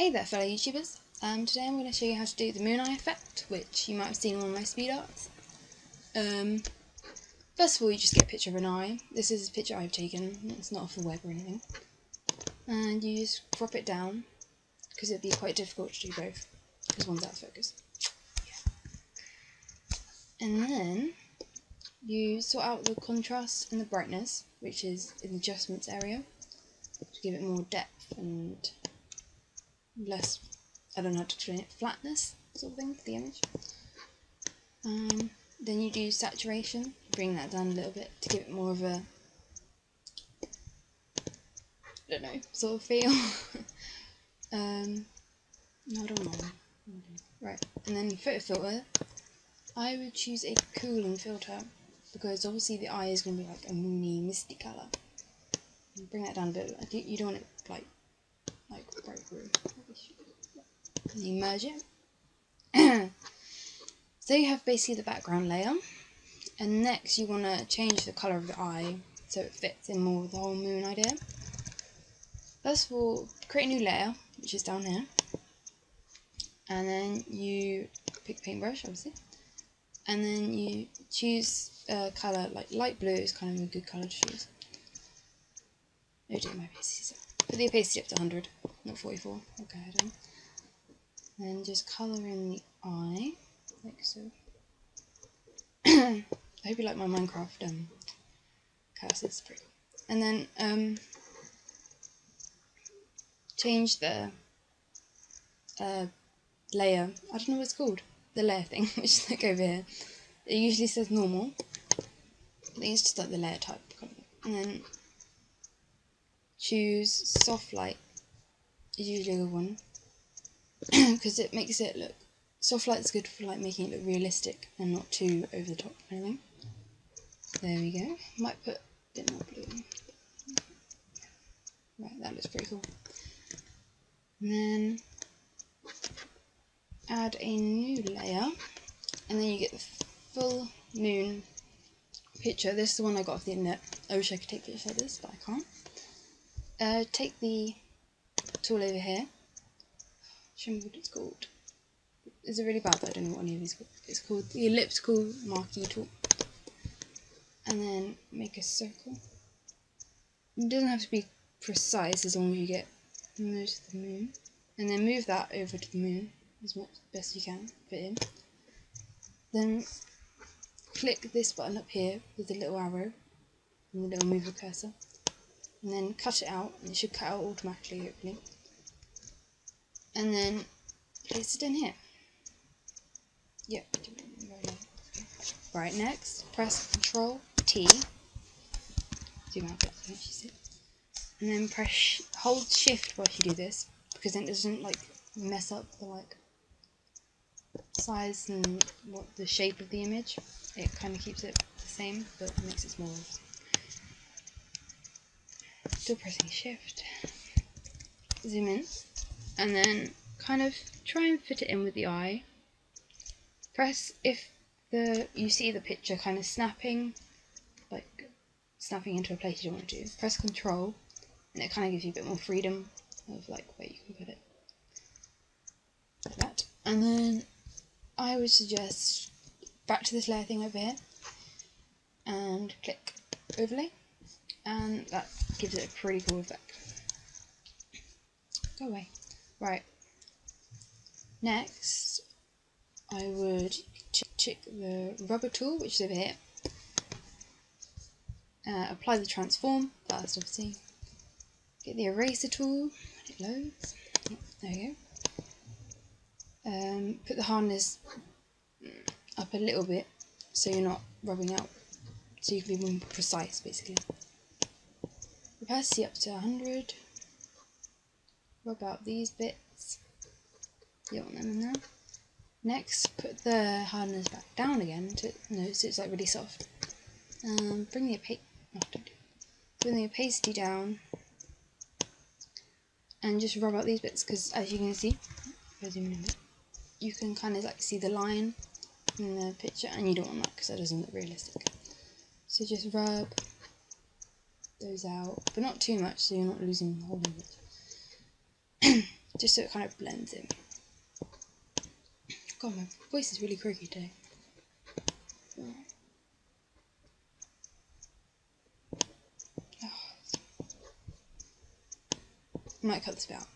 Hey there fellow YouTubers, today I'm going to show you how to do the moon eye effect, which you might have seen on one of my Speedarts. First of all, you just get a picture of an eye. This is a picture I've taken, it's not off the web or anything. And you just crop it down, because it'd be quite difficult to do both, because one's out of focus. Yeah. And then, you sort out the contrast and the brightness, which is in the adjustments area, to give it more depth and less, I don't know how to explain it, flatness sort of thing for the image. Then you do saturation, bring that down a little bit to give it more of a, I don't know, sort of feel. I don't know. Right, and then photo filter, I would choose a cooling filter because obviously the eye is going to be like a moony, misty colour. Bring that down a bit, you don't want it like bright blue. And you merge it. So you have basically the background layer, and next you want to change the colour of the eye so it fits in more with the whole moon idea. First of all, create a new layer, which is down here, and then you pick a paintbrush, obviously, and then you choose a colour, like light blue is kind of a good colour to choose. Oh dear, my opacity. Put the opacity up to 100, not 44. Okay, I don't. Then just colour in the eye, like so. I hope you like my Minecraft cursor, it's pretty cool. And then change the layer, I don't know what it's called, the layer thing, which is like over here. It usually says normal. I think it's just like the layer type. And then choose soft light, is usually a good one, because it makes it look, soft light is good for like making it look realistic and not too over the top or anything. There we go. Might put a bit more blue in. Right, that looks pretty cool. And then add a new layer, and then you get the full moon picture. This is the one I got off the internet. I wish I could take pictures like this, but I can't. Take the tool over here. Show me what it's called. Is it really bad that I don't know what any of these are called? It's called the elliptical marquee tool. And then make a circle. It doesn't have to be precise as long as you get most of the moon. And then move that over to the moon as much best you can fit in. Then click this button up here with the little arrow and the little mover cursor. And then cut it out, and it should cut out automatically, hopefully. And then place it in here. Yep. Right, next, press Ctrl T. Zoom out a bit so you see it. And then hold Shift while you do this, because then it doesn't like mess up the like size and the shape of the image. It kind of keeps it the same, but makes it smaller. Still pressing Shift. Zoom in, and then kind of try and fit it in with the eye. Press if you see the picture kind of snapping into a place you don't want to do. Press Control, and it kind of gives you a bit more freedom of like where you can put it, like that. And then I would suggest back to this layer thing over here, and click Overlay, and that gives it a pretty cool effect. Go away. Right. Next, I would check the rubber tool, which is over here. Apply the transform first, obviously. Get the eraser tool when it loads. There we go. Put the hardness up a little bit so you're not rubbing out, so you can be more precise, basically. Opacity up to 100. Rub out these bits. You don't want them in there. Next, put the hardness back down again to notice it's like really soft. Bring the opacity down, and just rub out these bits, because as you can see, if I zoom in a bit, you can kind of like see the line in the picture, and you don't want that because that doesn't look realistic. So just rub those out, but not too much so you're not losing the whole image. just so it kind of blends in. God, my voice is really croaky today. I might cut this bit out,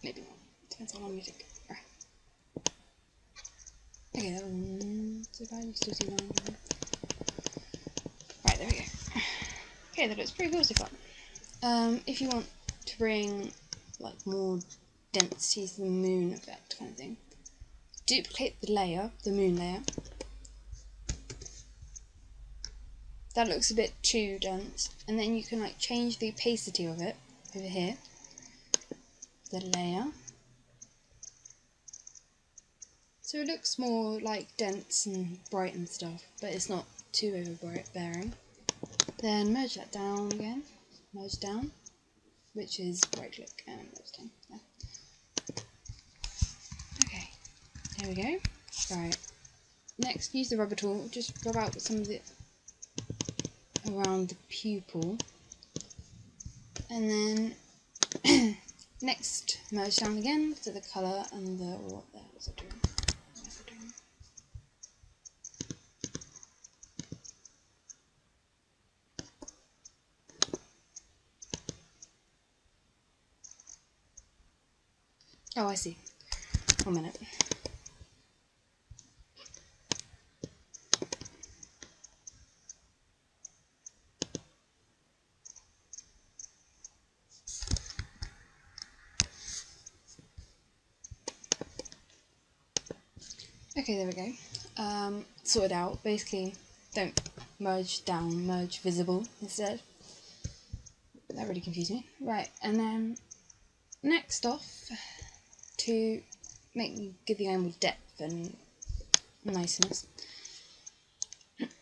maybe not. Depends how long you take. Right. Okay, that one's still too long. Right, there we go. Okay, that looks pretty cool so far. If you want to bring like more density to the moon effect kind of thing, duplicate the layer, the moon layer. That looks a bit too dense, and then you can like change the opacity of it over here. The layer, so it looks more like dense and bright and stuff, but it's not too overbearing. Then merge that down again, merge down, which is right click and merge down. Yeah. Okay, there we go. Right, next use the rubber tool, just rub out some of it around the pupil, and then next merge down again to the colour and the what the hell was I doing? Oh, I see. 1 minute. Okay, there we go. Sorted out. Basically, don't merge down, merge visible instead. That really confused me. Right, and then next off, to give the animal depth and niceness,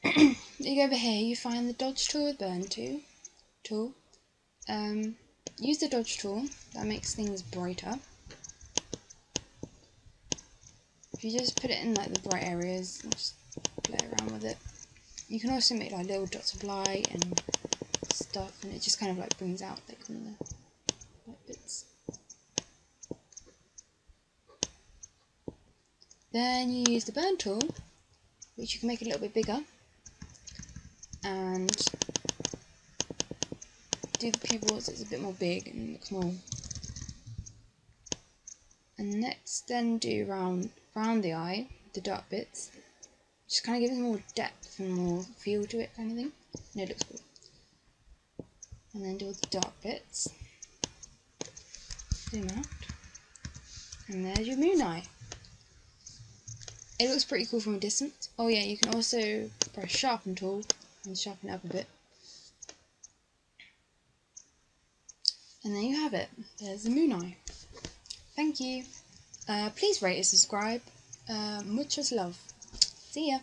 you go over here, you find the dodge tool with burn tool. Use the dodge tool, that makes things brighter. If you just put it in like the bright areas and just play around with it. You can also make like little dots of light and stuff, and it just kind of like brings out like all the light bits. Then you use the burn tool, which you can make a little bit bigger, and do the pupils so it's a bit more big and looks more. And next, then do round the eye, the dark bits, just kind of gives more depth and more feel to it, kind of thing. And it looks cool. And then do all the dark bits. Zoom out, and there's your moon eye. It looks pretty cool from a distance. Oh yeah, you can also press sharpen tool and sharpen it up a bit. And there you have it. There's the moon eye. Thank you. Please rate and subscribe. Muchos love. See ya.